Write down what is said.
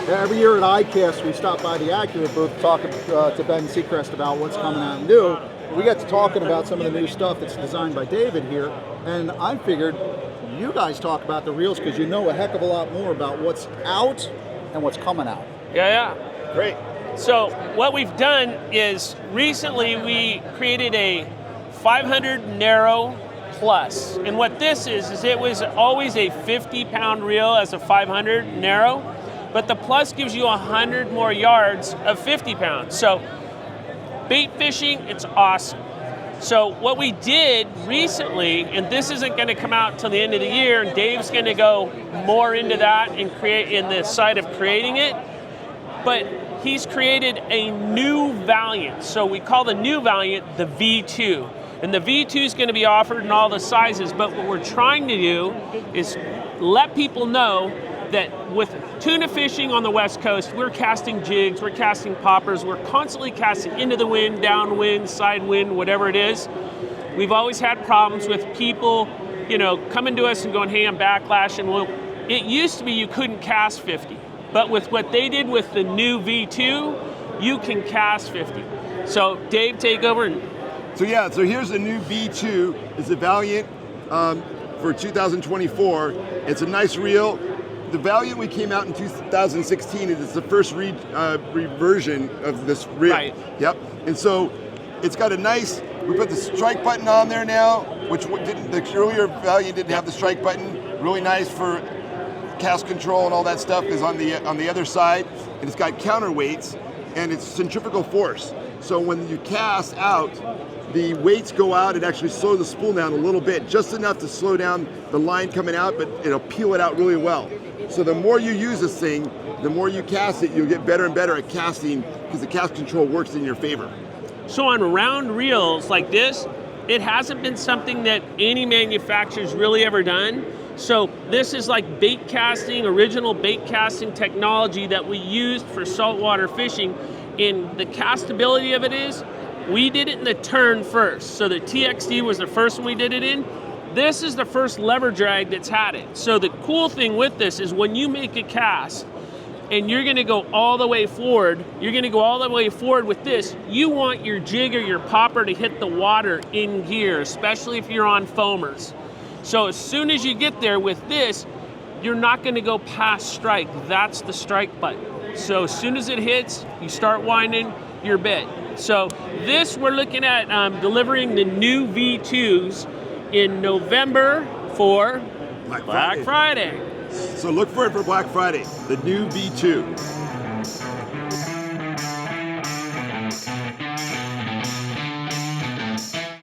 Every year at ICAST, we stop by the Accurate booth talking to Ben Seacrest about what's coming out new. We got to talking about some of the new stuff that's designed by David here, and I figured you guys talk about the reels because you know a heck of a lot more about what's out and what's coming out. Yeah. Great. So what we've done is recently we created a 500 narrow plus, and what this is it was always a 50-pound reel as a 500 narrow. But the plus gives you 100 more yards of 50 pounds. So bait fishing, it's awesome. So what we did recently, and this isn't going to come out till the end of the year, and Dave's going to go more into that and create in the side of creating it, but he's created a new Valiant. So we call the new Valiant the V2. And the V2 is going to be offered in all the sizes, but what we're trying to do is let people know that with tuna fishing on the West Coast, we're casting jigs, we're casting poppers, we're constantly casting into the wind, downwind, side wind, whatever it is. We've always had problems with people, coming to us and going, hey, I'm backlashing. Well, it used to be you couldn't cast 50, but with what they did with the new V2, you can cast 50. So Dave, take over. So here's the new V2. It's a Valiant for 2024. It's a nice reel. The Valiant we came out in 2016, and it's the first reversion of this reel. Right. Yep. And so it's got we put the strike button on there now, which the earlier Valiant didn't have the strike button. Really nice for cast control and all that stuff is on the other side. And it's got counterweights, and it's centrifugal force. So when you cast out, the weights go out and actually slow the spool down a little bit, just enough to slow down the line coming out, but it'll peel it out really well. So the more you use this thing, the more you cast it, you'll get better and better at casting because the cast control works in your favor. So on round reels like this, it hasn't been something that any manufacturer's really ever done. So this is like bait casting, original bait casting technology that we used for saltwater fishing. And the castability of it is, we did it in the turn first. So the TXD was the first one we did it in. This is the first lever drag that's had it. So the cool thing with this is when you make a cast and you're gonna go all the way forward, with this, you want your jig or your popper to hit the water in gear, especially if you're on foamers. So as soon as you get there with this, you're not gonna go past strike. That's the strike button. So as soon as it hits, you start winding your bit. So this, we're looking at delivering the new V2s in November for Black Friday. So look for it for Black Friday, the new V2.